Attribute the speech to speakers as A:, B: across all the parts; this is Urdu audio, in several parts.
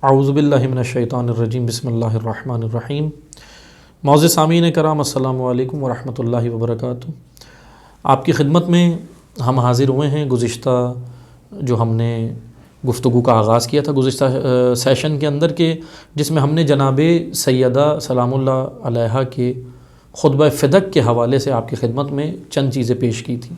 A: اعوذ باللہ من الشیطان الرجیم بسم اللہ الرحمن الرحیم۔ معزز سامعین کرام السلام علیکم ورحمۃ اللہ وبرکاتہ۔ آپ کی خدمت میں ہم حاضر ہوئے ہیں۔ گزشتہ جو ہم نے گفتگو کا آغاز کیا تھا گزشتہ سیشن کے اندر کے جس میں ہم نے جناب سیدہ سلام اللہ علیہا کے خطبہ فدق کے حوالے سے آپ کی خدمت میں چند چیزیں پیش کی تھیں۔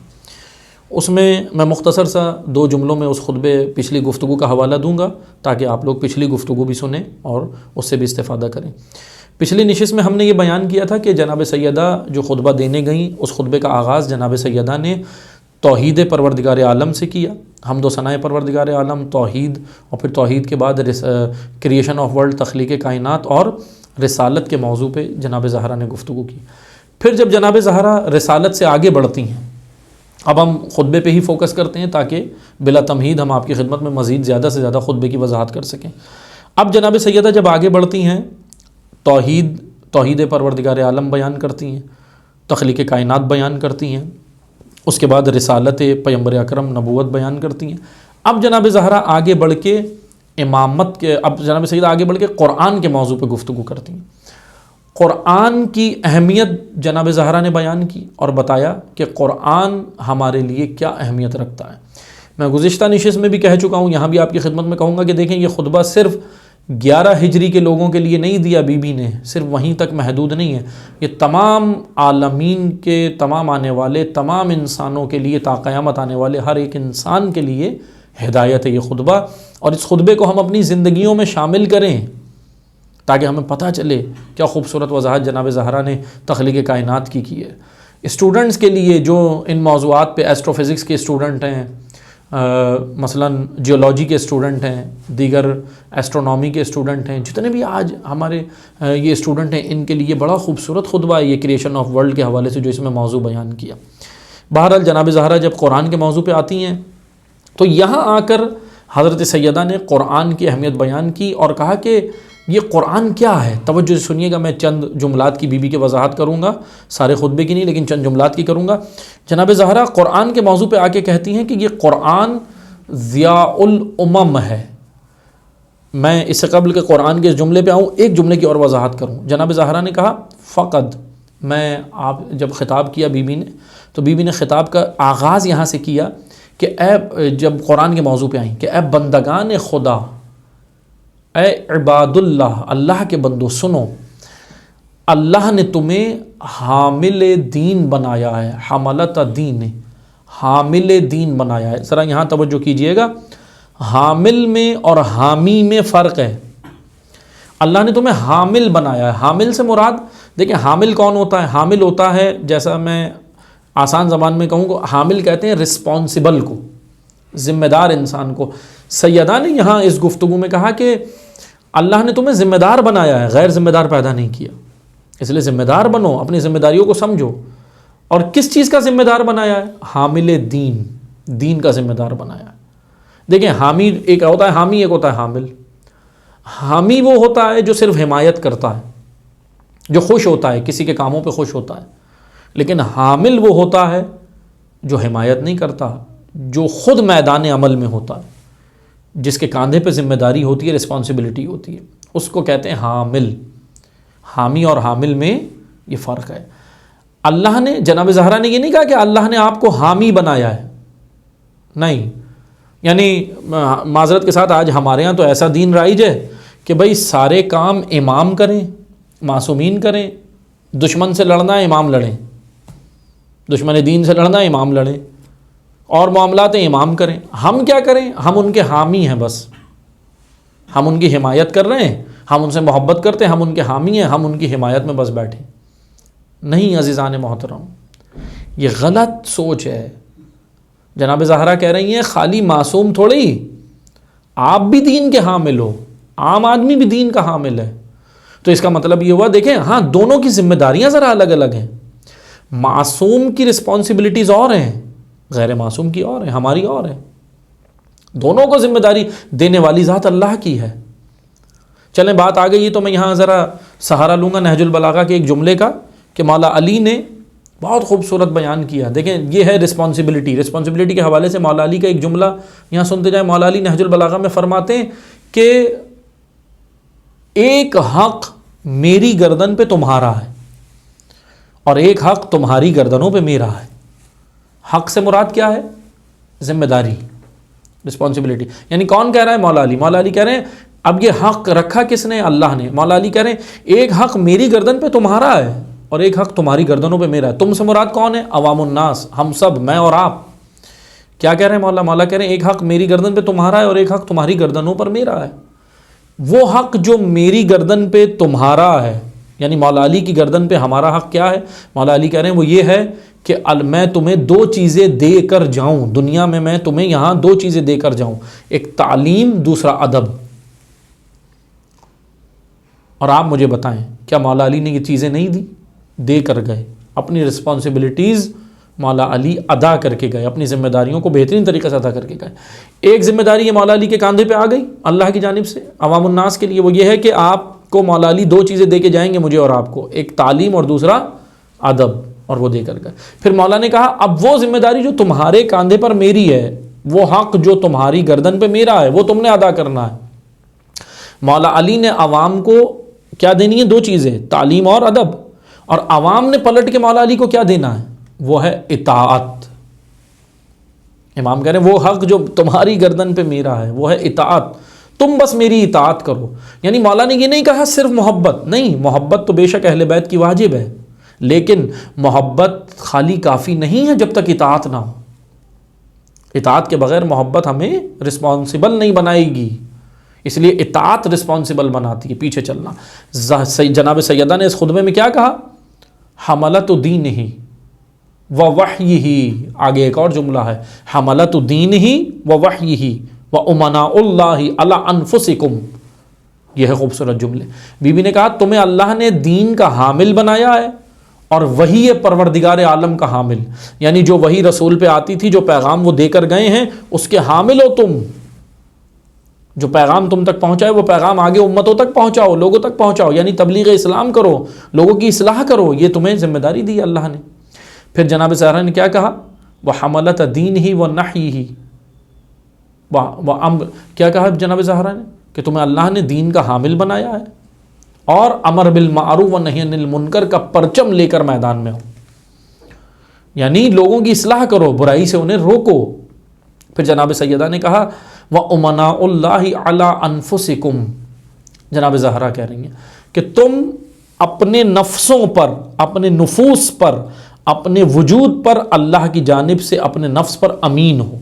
A: اس میں مختصر سا 2 جملوں میں اس خطبے پچھلی گفتگو کا حوالہ دوں گا تاکہ آپ لوگ پچھلی گفتگو بھی سنیں اور اس سے بھی استفادہ کریں۔ پچھلی نشست میں ہم نے یہ بیان کیا تھا کہ جناب سیدہ جو خطبہ دینے گئیں اس خطبے کا آغاز جناب سیدہ نے توحید پروردگار عالم سے کیا، حمد و ثناء پروردگار عالم، توحید، اور پھر توحید کے بعد کریشن آف ورلڈ، تخلیق کائنات اور رسالت کے موضوع پہ جناب زہرا نے گفتگو کی۔ پھر جب جناب زہرا رسالت سے آگے بڑھتی ہیں، اب ہم خطبے پہ ہی فوکس کرتے ہیں تاکہ بلا تمہید ہم آپ کی خدمت میں مزید زیادہ سے زیادہ خطبے کی وضاحت کر سکیں۔ اب جناب سیدہ جب آگے بڑھتی ہیں توحید پروردگار عالم بیان کرتی ہیں، تخلیق کائنات بیان کرتی ہیں، اس کے بعد رسالت پیغمبر اکرم نبوت بیان کرتی ہیں۔ اب جناب زہرا آگے بڑھ کے اب جناب سیدہ آگے بڑھ کے قرآن کے موضوع پہ گفتگو کرتی ہیں۔ قرآن کی اہمیت جناب زہرا نے بیان کی اور بتایا کہ قرآن ہمارے لیے کیا اہمیت رکھتا ہے۔ میں گزشتہ نشست میں بھی کہہ چکا ہوں، یہاں بھی آپ کی خدمت میں کہوں گا کہ دیکھیں یہ خطبہ صرف 11 ہجری کے لوگوں کے لیے نہیں دیا بی بی نے، صرف وہیں تک محدود نہیں ہے، یہ تمام عالمین کے تمام آنے والے تمام انسانوں کے لیے تا قیامت آنے والے ہر ایک انسان کے لیے ہدایت ہے یہ خطبہ، اور اس خطبے کو ہم اپنی زندگیوں میں شامل کریں تاکہ ہمیں پتہ چلے کیا خوبصورت وضاحت جناب زہرا نے تخلیق کائنات کی ہے۔ اسٹوڈنٹس کے لیے جو ان موضوعات پہ ایسٹرو فزکس کے اسٹوڈنٹ ہیں، مثلا جیولوجی کے اسٹوڈنٹ ہیں، دیگر ایسٹرونومی کے اسٹوڈنٹ ہیں، جتنے بھی آج ہمارے یہ اسٹوڈنٹ ہیں، ان کے لیے بڑا خوبصورت خطبہ ہے یہ کریشن آف ورلڈ کے حوالے سے جو اس میں موضوع بیان کیا۔ بہرحال جناب زہرا جب قرآن کے موضوع پہ آتی ہیں تو یہاں آ کر حضرت سیدہ نے قرآن کی اہمیت بیان کی اور کہا کہ یہ قرآن کیا ہے۔ توجہ سے سنیے گا، میں چند جملات کی بی بی کی وضاحت کروں گا، سارے خطبے کی نہیں لیکن چند جملات کی کروں گا۔ جناب زہرا قرآن کے موضوع پہ آ کے کہتی ہیں کہ یہ قرآن ضیاء الامم ہے۔ میں اس سے قبل کہ قرآن کے اس جملے پہ آؤں ایک جملے کی اور وضاحت کروں۔ جناب زہرا نے کہا فقط، آپ جب خطاب کیا بی بی نے تو بی بی نے خطاب کا آغاز یہاں سے کیا کہ اے، جب قرآن کے موضوع پہ آئیں، کہ اے بندگان خدا، اے عباد اللہ، اللہ کے بندو سنو، اللہ نے تمہیں حامل دین بنایا ہے، حملت دین، حامل دین بنایا ہے۔ ذرا یہاں توجہ کیجئے گا، حامل میں اور حامی میں فرق ہے۔ اللہ نے تمہیں حامل بنایا ہے۔ حامل سے مراد دیکھیں حامل کون ہوتا ہے؟ حامل ہوتا ہے، جیسا میں آسان زبان میں کہوں گا، حامل کہتے ہیں رسپانسبل کو، ذمہ دار انسان کو۔ سیدہ نے یہاں اس گفتگو میں کہا کہ اللہ نے تمہیں ذمہ دار بنایا ہے، غیر ذمہ دار پیدا نہیں کیا، اس لیے ذمہ دار بنو، اپنی ذمہ داریوں کو سمجھو۔ اور کس چیز کا ذمہ دار بنایا ہے؟ حامل دین، دین کا ذمہ دار بنایا ہے۔ دیکھیں حامی ایک ہوتا ہے، حامی ایک ہوتا ہے حامل۔ حامی وہ ہوتا ہے جو صرف حمایت کرتا ہے، جو خوش ہوتا ہے، کسی کے کاموں پہ خوش ہوتا ہے، لیکن حامل وہ ہوتا ہے جو حمایت نہیں کرتا، جو خود میدان عمل میں ہوتا ہے، جس کے کاندھے پہ ذمہ داری ہوتی ہے، رسپانسبلٹی ہوتی ہے، اس کو کہتے ہیں حامل۔ حامی اور حامل میں یہ فرق ہے۔ اللہ نے، جناب زہرا نے یہ نہیں کہا کہ اللہ نے آپ کو حامی بنایا ہے، نہیں، یعنی معذرت کے ساتھ آج ہمارے ہاں تو ایسا دین رائج ہے کہ بھئی سارے کام امام کریں، معصومین کریں، دشمن سے لڑنا ہے امام لڑیں، دشمن دین سے لڑنا ہے امام لڑیں، اور معاملات امام کریں۔ ہم کیا کریں؟ ہم ان کے حامی ہیں، بس ہم ان کی حمایت کر رہے ہیں، ہم ان سے محبت کرتے ہیں، ہم ان کے حامی ہیں، ہم ان کی حمایت میں بس بیٹھے۔ نہیں عزیزان محترم، یہ غلط سوچ ہے۔ جناب زہرا کہہ رہی ہیں خالی معصوم تھوڑی، آپ بھی دین کے حامل ہو، عام آدمی بھی دین کا حامل ہے۔ تو اس کا مطلب یہ ہوا، دیکھیں ہاں دونوں کی ذمہ داریاں ذرا الگ الگ ہیں۔ معصوم کی رسپانسبلٹیز اور ہیں، غیر معصوم کی اور ہے، ہماری اور ہے۔ دونوں کو ذمہ داری دینے والی ذات اللہ کی ہے۔ چلیں بات آ گئی تو میں یہاں ذرا سہارا لوں گا نہج البلاغہ کے ایک جملے کا کہ مولا علی نے بہت خوبصورت بیان کیا۔ دیکھیں یہ ہے رسپانسبلٹی کے حوالے سے مولا علی کا ایک جملہ یہاں سنتے جائیں۔ مولا علی نہج البلاغہ میں فرماتے ہیں کہ ایک حق میری گردن پہ تمہارا ہے اور ایک حق تمہاری گردنوں پہ میرا ہے. حق سے مراد کیا ہے؟ ذمہ داری، رسپانسبلٹی. یعنی کون کہہ رہا ہے؟ مولا علی. مولا علی کہہ رہے ہیں اب یہ حق رکھا کس نے؟ اللہ نے. مولا علی کہہ رہے ہیں ایک حق میری گردن پہ تمہارا ہے اور ایک حق تمہاری گردنوں پہ میرا ہے. تم سے مراد کون ہے؟ عوام الناس، ہم سب، میں اور آپ. کیا کہہ رہے ہیں مولا؟ مولا کہہ رہے ہیں ایک حق میری گردن پہ تمہارا ہے اور ایک حق تمہاری گردنوں پر میرا ہے. وہ حق جو میری گردن پہ تمہارا ہے، یعنی مولا علی کی گردن پہ ہمارا حق کیا ہے؟ مولا علی کہہ رہے ہیں وہ یہ ہے کہ میں تمہیں دو چیزیں دے کر جاؤں دنیا میں تمہیں یہاں دو چیزیں دے کر جاؤں، ایک تعلیم، دوسرا ادب. اور آپ مجھے بتائیں کیا مولا علی نے یہ چیزیں نہیں دی؟ دے کر گئے. اپنی رسپانسبلٹیز مولا علی ادا کر کے گئے، اپنی ذمہ داریوں کو بہترین طریقے سے ادا کر کے گئے. ایک ذمہ داری یہ مولا علی کے کاندھے پہ آ گئی اللہ کی جانب سے عوام الناس کے لیے، وہ یہ ہے کہ آپ کو مولا علی دو چیزیں دے کے جائیں گے مجھے اور آپ کو، ایک تعلیم اور دوسرا ادب، اور وہ دے کر گئے. پھر مولا نے کہا اب وہ ذمہ داری جو تمہارے کاندھے پر میری ہے، وہ حق جو تمہاری گردن پہ میرا ہے، وہ تم نے ادا کرنا ہے. مولا علی نے عوام کو کیا دینی ہے؟ دو چیزیں، تعلیم اور ادب. اور عوام نے پلٹ کے مولا علی کو کیا دینا ہے؟ وہ ہے اطاعت. امام کہہ رہے ہیں وہ حق جو تمہاری گردن پہ میرا ہے وہ ہے اطاعت، تم بس میری اطاعت کرو. یعنی مولا نے یہ نہیں کہا صرف محبت، نہیں، محبت تو بے شک اہل بیت کی واجب ہے، لیکن محبت خالی کافی نہیں ہے جب تک اطاعت نہ ہو. اطاعت کے بغیر محبت ہمیں رسپانسبل نہیں بنائے گی، اس لیے اطاعت رسپانسبل بناتی ہے، پیچھے چلنا. جناب سیدہ نے اس خطبے میں کیا کہا؟ حملت دینہ ووحیہ. آگے ایک اور جملہ ہے، حملت دینہ ووحیہ وامناء اللہ علی انفسکم. یہ ہے خوبصورت جملے. بی بی نے کہا تمہیں اللہ نے دین کا حامل بنایا ہے اور وہی پروردگار عالم کا حامل، یعنی جو وہی رسول پہ آتی تھی، جو پیغام وہ دے کر گئے ہیں، اس کے حامل ہو تم. جو پیغام تم تک پہنچائے وہ پیغام آگے امتوں تک پہنچاؤ، لوگوں تک پہنچاؤ، یعنی تبلیغ اسلام کرو، لوگوں کی اصلاح کرو. یہ تمہیں ذمہ داری دی اللہ نے. پھر جناب زہرا نے کیا کہا؟ وحملت دینہ ونحیہ. کیا کہا جناب زہرا نے؟ کہ تمہیں اللہ نے دین کا حامل بنایا ہے اور امر بالمعروف و نہی عن المنکر کا پرچم لے کر میدان میں ہو، یعنی لوگوں کی اصلاح کرو، برائی سے انہیں روکو. پھر جناب سیدہ نے کہا وَأُمَنَاءُ اللَّهِ عَلَىٰ أَنفُسِكُمْ. جناب زہرا کہہ رہی ہیں کہ تم اپنے نفسوں پر، اپنے نفوس پر، اپنے وجود پر اللہ کی جانب سے اپنے نفس پر امین ہو.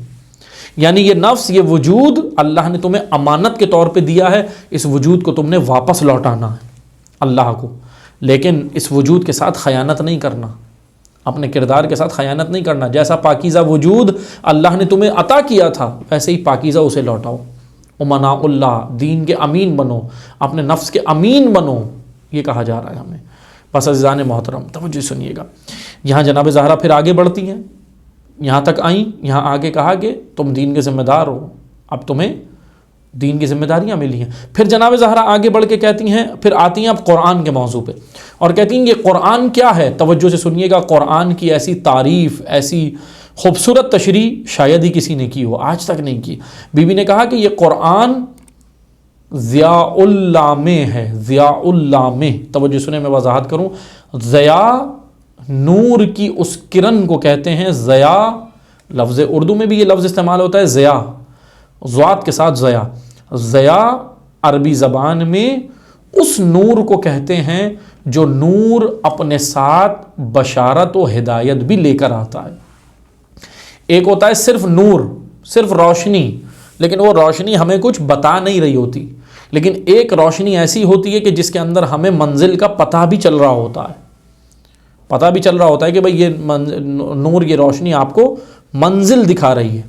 A: یعنی یہ نفس، یہ وجود اللہ نے تمہیں امانت کے طور پہ دیا ہے، اس وجود کو تم نے واپس لوٹانا ہے اللہ کو. لیکن اس وجود کے ساتھ خیانت نہیں کرنا، اپنے کردار کے ساتھ خیانت نہیں کرنا. جیسا پاکیزہ وجود اللہ نے تمہیں عطا کیا تھا ویسے ہی پاکیزہ اسے لوٹاؤ. امناء اللہ، دین کے امین بنو، اپنے نفس کے امین بنو، یہ کہا جا رہا ہے ہمیں. بس عزیزان محترم توجہ سنیے گا. یہاں جناب زہرا پھر آگے بڑھتی ہیں، یہاں تک آئیں، یہاں آگے کہا کہ تم دین کے ذمہ دار ہو، اب تمہیں دین کی ذمہ داریاں ملی ہیں. پھر جناب زہرا آگے بڑھ کے کہتی ہیں، پھر آتی ہیں اب قرآن کے موضوع پہ اور کہتی ہیں یہ قرآن کیا ہے. توجہ سے سنیے گا. قرآن کی ایسی تعریف، ایسی خوبصورت تشریح شاید ہی کسی نے کی ہو، آج تک نہیں کی. بی بی نے کہا کہ یہ قرآن ضیاء اللامع ہے. ضیاء اللامع، توجہ سنیں میں وضاحت کروں. ضیاء نور کی اس کرن کو کہتے ہیں ضیاء. لفظ اردو میں بھی یہ لفظ استعمال ہوتا ہے ضیاء، ضاد کے ساتھ ضیاء. ضیاء عربی زبان میں اس نور کو کہتے ہیں جو نور اپنے ساتھ بشارت و ہدایت بھی لے کر آتا ہے. ایک ہوتا ہے صرف نور، صرف روشنی، لیکن وہ روشنی ہمیں کچھ بتا نہیں رہی ہوتی. لیکن ایک روشنی ایسی ہوتی ہے کہ جس کے اندر ہمیں منزل کا پتہ بھی چل رہا ہوتا ہے. پتہ بھی چل رہا ہوتا ہے کہ بھئی یہ نور، یہ روشنی آپ کو منزل دکھا رہی ہے.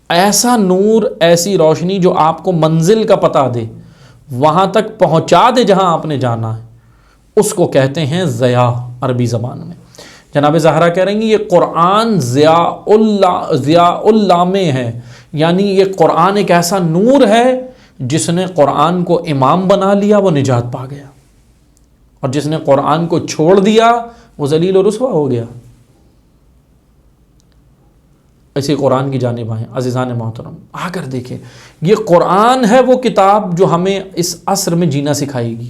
A: ایسا نور، ایسی روشنی جو آپ کو منزل کا پتہ دے، وہاں تک پہنچا دے جہاں آپ نے جانا ہے، اس کو کہتے ہیں ضیاء عربی زبان میں. جناب زہرا کہہ رہی ہیں یہ قرآن ضیاء اللامع ہے، یعنی یہ قرآن ایک ایسا نور ہے جس نے قرآن کو امام بنا لیا وہ نجات پا گیا، اور جس نے قرآن کو چھوڑ دیا وہ ذلیل و رسوا ہو گیا. ایسے قرآن کی جانب آئیں عزیزان محترم، آ کر دیکھیں یہ قرآن ہے وہ کتاب جو ہمیں اس عصر میں جینا سکھائے گی۔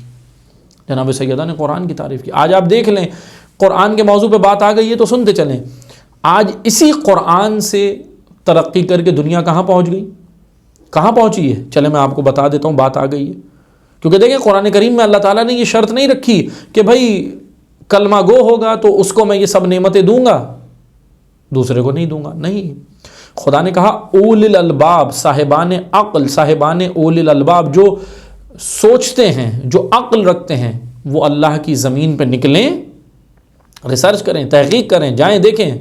A: جناب سیدہ نے قرآن کی تعریف کی۔ آج آپ دیکھ لیں قرآن کے موضوع پہ بات آ گئی ہے تو سنتے چلیں، آج اسی قرآن سے ترقی کر کے دنیا کہاں پہنچ گئی، کہاں پہنچی ہے؟ چلیں میں آپ کو بتا دیتا ہوں، بات آ گئی ہے۔ کیونکہ دیکھیں قرآن کریم میں اللہ تعالیٰ نے یہ شرط نہیں رکھی کہ بھائی کلمہ گو ہوگا تو اس کو میں یہ سب نعمتیں دوں گا، دوسرے کو نہیں دوں گا، نہیں۔ خدا نے کہا اول الالباب، صاحبان عقل، صاحبان اول الالباب، جو سوچتے ہیں، جو عقل رکھتے ہیں، وہ اللہ کی زمین پہ نکلیں، ریسرچ کریں، تحقیق کریں، جائیں دیکھیں،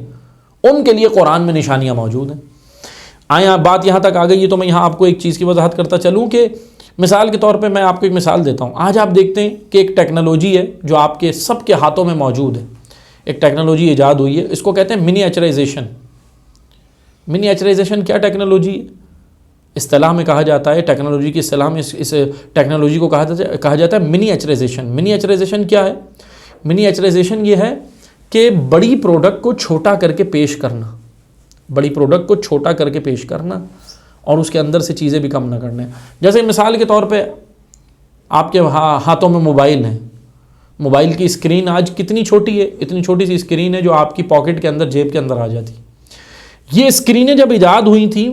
A: ان کے لیے قرآن میں نشانیاں موجود ہیں۔ آئیں بات یہاں تک آ گئی ہے تو میں یہاں آپ کو ایک چیز کی وضاحت کرتا چلوں کہ مثال کے طور پہ میں آپ کو ایک مثال دیتا ہوں۔ آج آپ دیکھتے ہیں کہ ایک ٹیکنالوجی ہے جو آپ کے سب کے ہاتھوں میں موجود ہے، ایک ٹیکنالوجی ایجاد ہوئی ہے، اس کو کہتے ہیں منی ایچرائزیشن۔ منی ایچرائزیشن کیا ٹیکنالوجی ہے؟ اصطلاح میں کہا جاتا ہے، ٹیکنالوجی کی اصطلاح میں اس ٹیکنالوجی کو کہا جاتا ہے منی ایچرائزیشن۔ منی ایچرائزیشن کیا ہے؟ منی ایچرائزیشن یہ ہے کہ بڑی پروڈکٹ کو چھوٹا کر کے پیش کرنا، بڑی پروڈکٹ کو چھوٹا کر کے پیش کرنا اور اس کے اندر سے چیزیں بھی کم نہ کرنے۔ جیسے مثال کے طور پہ آپ کے ہاتھوں میں موبائل ہیں، موبائل کی اسکرین آج کتنی چھوٹی ہے، اتنی چھوٹی سی اسکرین ہے جو آپ کی پاکٹ کے اندر، جیب کے اندر آ جاتی۔ یہ اسکرینیں جب ایجاد ہوئی تھیں،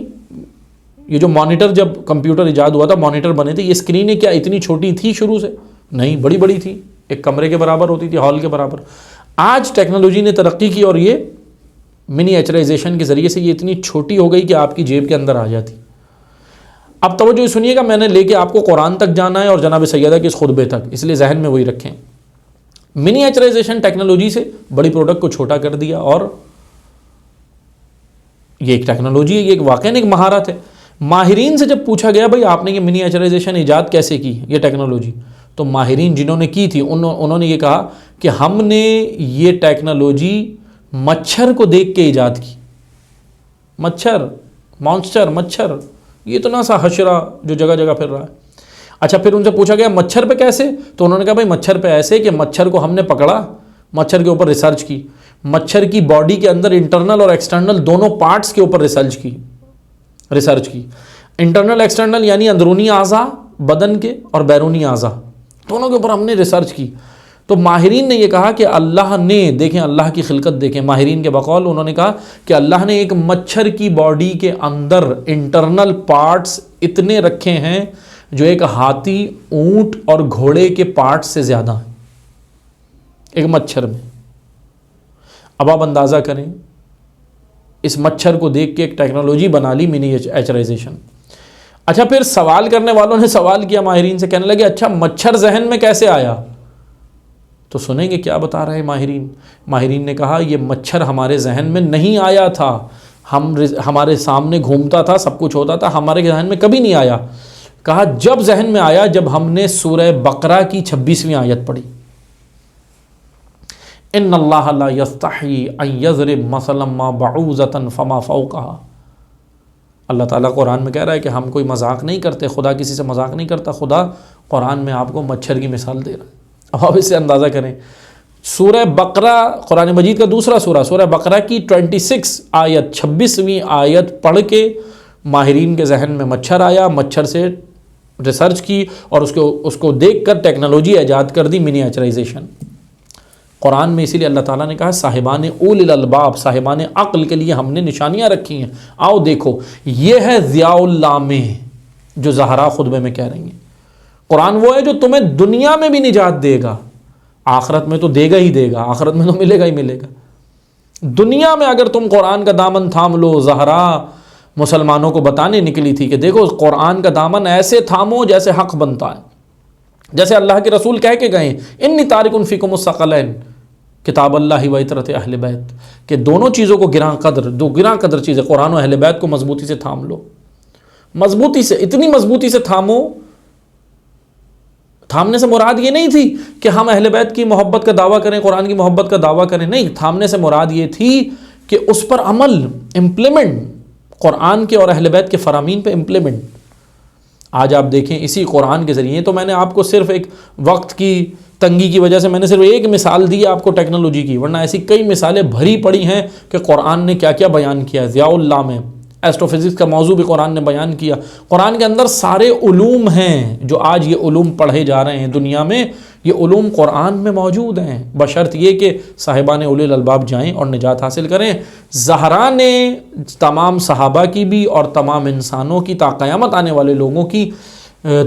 A: یہ جو مانیٹر، جب کمپیوٹر ایجاد ہوا تھا، مانیٹر بنے تھے، یہ اسکرینیں کیا اتنی چھوٹی تھی شروع سے؟ نہیں، بڑی بڑی تھی، ایک کمرے کے برابر ہوتی تھی، ہال کے برابر۔ آج ٹیکنالوجی نے ترقی کی اور یہ منی ایچرائزیشن کے ذریعے سے یہ اتنی چھوٹی ہو گئی کہ آپ کی جیب کے اندر آ جاتی۔ اب توجہ سنیے گا، میں نے لے کے آپ کو قرآن تک جانا ہے اور جناب سیدہ کے اس خطبے تک، اس لیے ذہن میں وہی رکھیں۔ منی ایچرائزیشن ٹیکنالوجی سے بڑی پروڈکٹ کو چھوٹا کر دیا، اور یہ ایک ٹیکنالوجی ہے، یہ ایک واقعی ایک مہارت ہے۔ ماہرین سے جب پوچھا گیا بھائی آپ نے یہ منی ایچرائزیشن ایجاد کیسے کی، یہ ٹیکنالوجی، تو ماہرین جنہوں نے کی تھی انہوں نے یہ کہا کہ ہم نے یہ ٹیکنالوجی مچھر کو دیکھ کے ایجاد کی۔ مچھر، مانسٹر، مچھر، یہ اتنا سا حشرہ جو جگہ جگہ پھر رہا ہے۔ اچھا، پھر ان سے پوچھا گیا مچھر پہ کیسے، تو انہوں نے کہا بھائی مچھر پہ ایسے کہ مچھر کو ہم نے پکڑا، مچھر کے اوپر ریسرچ کی، مچھر کی باڈی کے اندر انٹرنل اور ایکسٹرنل دونوں پارٹس کے اوپر ریسرچ کی۔ انٹرنل ایکسٹرنل یعنی اندرونی اعضاء بدن کے اور بیرونی اعضاء دونوں کے اوپر ہم نے ریسرچ کی۔ تو ماہرین نے یہ کہا کہ اللہ نے، دیکھیں اللہ کی خلقت دیکھیں، ماہرین کے بقول انہوں نے کہا کہ اللہ نے ایک مچھر کی باڈی کے اندر انٹرنل پارٹس اتنے رکھے ہیں جو ایک ہاتھی، اونٹ اور گھوڑے کے پارٹس سے زیادہ ہیں ایک مچھر میں۔ اب آپ اندازہ کریں، اس مچھر کو دیکھ کے ایک ٹیکنالوجی بنا لی منی ایچرائزیشن۔ اچھا، پھر سوال کرنے والوں نے سوال کیا ماہرین سے، کہنے لگے اچھا مچھر ذہن میں کیسے آیا؟ تو سنیں گے کیا بتا رہے ہیں ماہرین۔ ماہرین نے کہا یہ مچھر ہمارے ذہن میں نہیں آیا تھا، ہمارے سامنے گھومتا تھا، سب کچھ ہوتا تھا، ہمارے ذہن میں کبھی نہیں آیا۔ کہا جب ذہن میں آیا جب ہم نے سورہ بقرہ کی 26ویں آیت پڑھی، ان اللہ لا یستحی ان یضرب مثلا ما بعوضۃ فما فوقها۔ اللہ تعالیٰ قرآن میں کہہ رہا ہے کہ ہم کوئی مذاق نہیں کرتے، خدا کسی سے مذاق نہیں کرتا، خدا قرآن میں آپ کو مچھر کی مثال دے رہا ہے۔ اب آپ اس سے اندازہ کریں، سورہ بقرہ قرآن مجید کا دوسرا سورہ بقرہ کی 26 آیت، 26ویں آیت پڑھ کے ماہرین کے ذہن میں مچھر آیا، مچھر سے ریسرچ کی اور اس کو دیکھ کر ٹیکنالوجی ایجاد کر دی، منی ایچرائزیشن۔ قرآن میں اسی لیے اللہ تعالیٰ نے کہا صاحبان اول الالباب، صاحبان عقل کے لیے ہم نے نشانیاں رکھی ہیں، آؤ دیکھو۔ یہ ہے ضیاء اللامع جو زہرا خطبے میں کہہ رہی ہیں۔ قرآن وہ ہے جو تمہیں دنیا میں بھی نجات دے گا، آخرت میں تو دے گا ہی دے گا، آخرت میں تو ملے گا ہی ملے گا۔ دنیا میں اگر تم قرآن کا دامن تھام لو، زہرا مسلمانوں کو بتانے نکلی تھی کہ دیکھو قرآن کا دامن ایسے تھامو جیسے حق بنتا ہے، جیسے اللہ کے رسول کہہ کے گئے انی تارک فیکم الثقلین، کتاب اللہ و عطرت اہل بیت، کہ دونوں چیزوں کو دو گراں قدر چیزیں، قرآن و اہل بیت کو مضبوطی سے تھام لو، مضبوطی سے، اتنی مضبوطی سے تھامو۔ تھامنے سے مراد یہ نہیں تھی کہ ہم اہل بیت کی محبت کا دعویٰ کریں، قرآن کی محبت کا دعویٰ کریں، نہیں، تھامنے سے مراد یہ تھی کہ اس پر عمل، امپلیمنٹ، قرآن کے اور اہل بیت کے فرامین پہ امپلیمنٹ۔ آج آپ دیکھیں اسی قرآن کے ذریعے، تو میں نے آپ کو صرف ایک وقت کی تنگی کی وجہ سے میں نے صرف ایک مثال دی آپ کو ٹیکنالوجی کی، ورنہ ایسی کئی مثالیں بھری پڑی ہیں کہ قرآن نے کیا کیا بیان کیا ہے۔ ضیاء اللہ میں ایسٹرو فزکس کا موضوع بھی قرآن نے بیان کیا۔ قرآن کے اندر سارے علوم ہیں جو آج یہ علوم پڑھے جا رہے ہیں دنیا میں، یہ علوم قرآن میں موجود ہیں، بشرط یہ کہ صاحبان اولی الالباب جائیں اور نجات حاصل کریں۔ زہرا نے تمام صحابہ کی بھی اور تمام انسانوں کی تا قیامت آنے والے لوگوں کی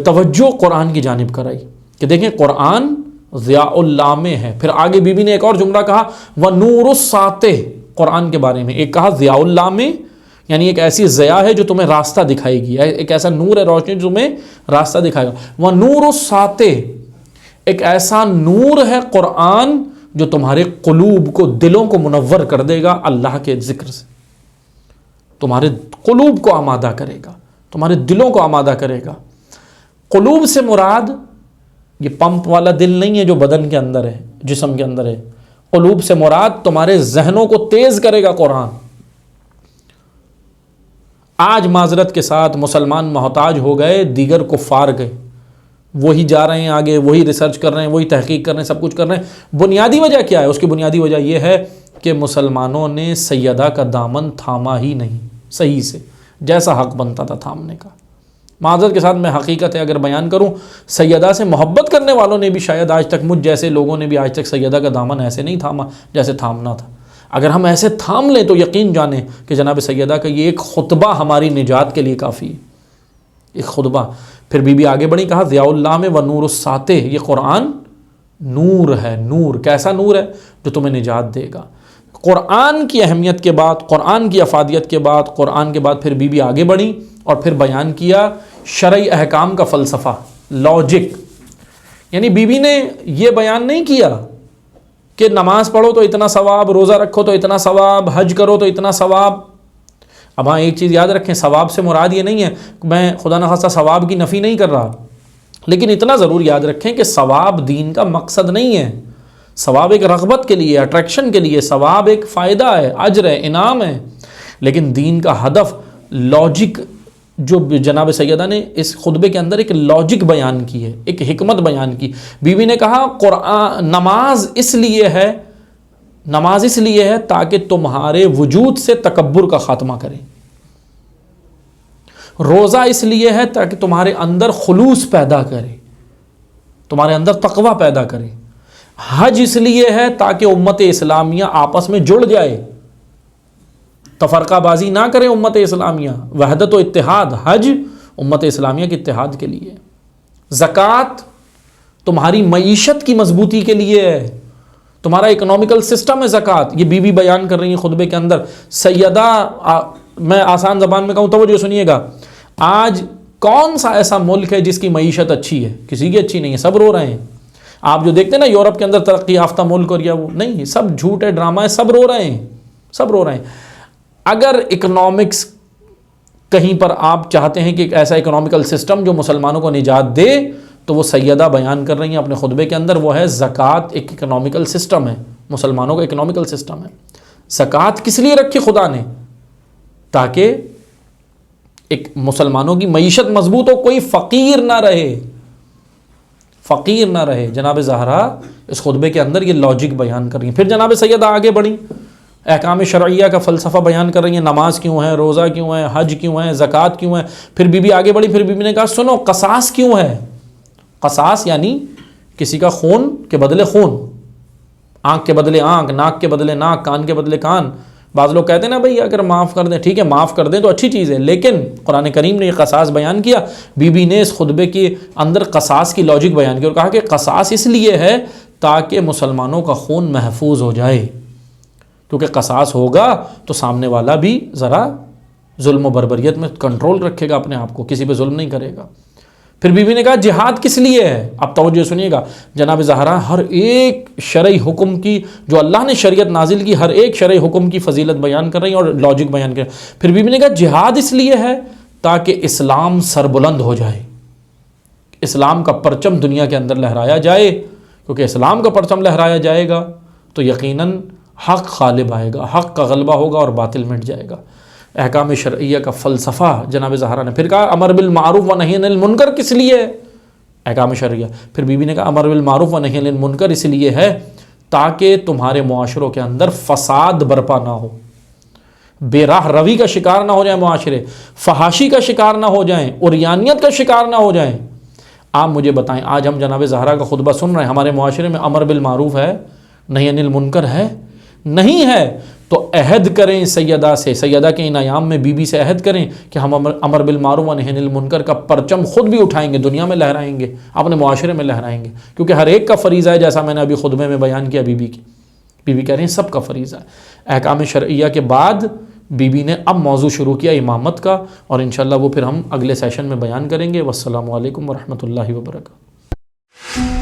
A: توجہ قرآن کی جانب کرائی کہ دیکھیں قرآن ضیاء اللہ میں ہے۔ پھر آگے بی بی نے ایک اور جملہ کہا وَنُورُ السَّاطِعِ، قرآن کے بارے میں ایک کہا ضیاء اللہ میں، یعنی ایک ایسی ضیاء ہے جو تمہیں راستہ دکھائے گی، ایک ایسا نور ہے، روشنی جو تمہیں راستہ دکھائے گا۔ وَنُورُ السَّاطِعِ، ایک ایسا نور ہے قرآن جو تمہارے قلوب کو، دلوں کو منور کر دے گا اللہ کے ذکر سے، تمہارے قلوب کو آمادہ کرے گا، تمہارے دلوں کو آمادہ کرے گا۔ قلوب سے مراد یہ پمپ والا دل نہیں ہے جو بدن کے اندر ہے، جسم کے اندر ہے۔ قلوب سے مراد تمہارے ذہنوں کو تیز کرے گا قرآن۔ آج معذرت کے ساتھ مسلمان محتاج ہو گئے دیگر کفار کے، وہی جا رہے ہیں آگے، وہی ریسرچ کر رہے ہیں، وہی تحقیق کر رہے ہیں، سب کچھ کر رہے ہیں۔ بنیادی وجہ کیا ہے؟ اس کی بنیادی وجہ یہ ہے کہ مسلمانوں نے سیدہ کا دامن تھاما ہی نہیں صحیح سے، جیسا حق بنتا تھا تھامنے کا۔ معذرت کے ساتھ میں حقیقت ہے اگر بیان کروں، سیدہ سے محبت کرنے والوں نے بھی شاید آج تک، مجھ جیسے لوگوں نے بھی آج تک سیدہ کا دامن ایسے نہیں تھاما جیسے تھامنا تھا۔ اگر ہم ایسے تھام لیں تو یقین جانیں کہ جناب سیدہ کا یہ ایک خطبہ ہماری نجات کے لیے کافی ہے، ایک خطبہ۔ پھر بی بی آگے بڑھی، کہا ضیاء اللہ میں وَنُورُ السَّاطِعِ، یہ قرآن نور ہے۔ نور کیسا نور ہے؟ جو تمہیں نجات دے گا۔ قرآن کی اہمیت کے بعد، قرآن کی افادیت کے بعد، قرآن کے بعد پھر بی بی آگے بڑھی اور پھر بیان کیا شرعی احکام کا فلسفہ، لاجک۔ یعنی بی بی نے یہ بیان نہیں کیا کہ نماز پڑھو تو اتنا ثواب، روزہ رکھو تو اتنا ثواب، حج کرو تو اتنا ثواب۔ اب ہاں ایک چیز یاد رکھیں، ثواب سے مراد یہ نہیں ہے، میں خدا نخواستہ ثواب کی نفی نہیں کر رہا، لیکن اتنا ضرور یاد رکھیں کہ ثواب دین کا مقصد نہیں ہے۔ ثواب ایک رغبت کے لیے، اٹریکشن کے لیے، ثواب ایک فائدہ ہے، اجر ہے، انعام ہے، لیکن دین کا ہدف لاجک، جو جناب سیدہ نے اس خطبے کے اندر ایک لاجک بیان کی ہے، ایک حکمت بیان کی۔ بی بی نے کہا قرآن نماز اس لیے ہے تاکہ تمہارے وجود سے تکبر کا خاتمہ کرے، روزہ اس لیے ہے تاکہ تمہارے اندر خلوص پیدا کرے، تمہارے اندر تقوی پیدا کرے، حج اس لیے ہے تاکہ امت اسلامیہ آپس میں جڑ جائے، تفرقہ بازی نہ کرے امت اسلامیہ، وحدت و اتحاد۔ حج امت اسلامیہ کے اتحاد کے لیے، زکوٰۃ تمہاری معیشت کی مضبوطی کے لیے ہے، تمہارا اکنامیکل سسٹم ہے زکوٰۃ۔ یہ بی بی بیان کر رہی ہیں خطبے کے اندر۔ سیدہ، میں آسان زبان میں کہوں، توجہ سنیے گا، آج کون سا ایسا ملک ہے جس کی معیشت اچھی ہے؟ کسی کی اچھی نہیں ہے، سب رو رہے ہیں۔ آپ جو دیکھتے ہیں نا یورپ کے اندر ترقی یافتہ ملک اور یا وہ نہیں، سب جھوٹ ہے، ڈرامہ ہے، سب رو رہے ہیں، سب رو رہے ہیں۔ اگر اکنامکس کہیں پر آپ چاہتے ہیں کہ ایک ایسا اکنامیکل سسٹم جو مسلمانوں کو نجات دے، تو وہ سیدہ بیان کر رہی ہیں اپنے خطبے کے اندر، وہ ہے زکوٰۃ۔ ایک اکنامیکل سسٹم ہے، مسلمانوں کا اکنامیکل سسٹم ہے۔ زکوٰۃ کس لیے رکھی خدا نے؟ تاکہ ایک مسلمانوں کی معیشت مضبوط ہو، کوئی فقیر نہ رہے، فقیر نہ رہے۔ جناب زہرا اس خطبے کے اندر یہ لاجک بیان کر رہی ہیں۔ پھر جناب سیدہ آگے بڑھی، احکام شرعیہ کا فلسفہ بیان کر رہی ہیں، نماز کیوں ہے، روزہ کیوں ہے، حج کیوں ہے، زکوٰۃ کیوں ہے۔ پھر بی بی آگے بڑھی، پھر بی بی نے کہا سنو قصاص کیوں ہے؟ قصاص یعنی کسی کا خون کے بدلے خون، آنکھ کے بدلے آنکھ، ناک کے بدلے ناک، کان کے بدلے کان۔ بعض لوگ کہتے ہیں نا بھائی اگر معاف کر دیں، ٹھیک ہے معاف کر دیں تو اچھی چیز ہے، لیکن قرآن کریم نے یہ قصاص بیان کیا۔ بی بی نے اس خطبے کے اندر قصاص کی لاجک بیان کی اور کہا کہ قصاص اس لیے ہے تاکہ مسلمانوں کا خون محفوظ ہو جائے، کیونکہ قصاص ہوگا تو سامنے والا بھی ذرا ظلم و بربریت میں کنٹرول رکھے گا اپنے آپ کو، کسی پہ ظلم نہیں کرے گا۔ پھر بی بی نے کہا جہاد کس لیے ہے؟ اب توجہ سنیے گا، جناب زہرا ہر ایک شرعی حکم کی، جو اللہ نے شریعت نازل کی، ہر ایک شرعی حکم کی فضیلت بیان کر رہی ہیں اور لاجک بیان کر رہی ہیں۔ پھر بی بی نے کہا جہاد اس لیے ہے تاکہ اسلام سربلند ہو جائے، اسلام کا پرچم دنیا کے اندر لہرایا جائے، کیونکہ اسلام کا پرچم لہرایا جائے گا تو یقیناً حق غالب آئے گا، حق کا غلبہ ہوگا اور باطل مٹ جائے گا۔ احکام شرعیہ کا فلسفہ جناب زہرا نے پھر کہا امر بالمعروف و نہی عن المنکر کس لیے ہے؟ احکام شرعیہ. پھر بیوی نے کہا امر بالمعروف و نہی عن المنکر اس لیے ہے تاکہ تمہارے معاشروں کے اندر فساد برپا نہ ہو، بے راہ روی کا شکار نہ ہو جائیں معاشرے، فحاشی کا شکار نہ ہو جائیں، عریانیت کا شکار نہ ہو جائیں. آپ مجھے بتائیں، آج ہم جناب زہرا کا خطبہ سن رہے ہیں، ہمارے معاشرے میں امر بالمعروف ہے، نہی عن المنکر ہے؟ نہیں ہے. تو عہد کریں سیدہ سے، سیدہ کے ان ایام میں بی سے عہد کریں کہ ہم امر بالمعروف و نہی عن المنکر کا پرچم خود بھی اٹھائیں گے، دنیا میں لہرائیں گے، اپنے معاشرے میں لہرائیں گے. کیونکہ ہر ایک کا فریضہ ہے، جیسا میں نے ابھی خطبے میں بیان کیا بیوی کہہ رہی ہیں سب کا فریضہ ہے. احکام شرعیہ کے بعد بیوی نے اب موضوع شروع کیا امامت کا، اور انشاءاللہ وہ پھر ہم اگلے سیشن میں بیان کریں گے. والسلام علیکم ورحمۃ اللہ وبرکاتہ.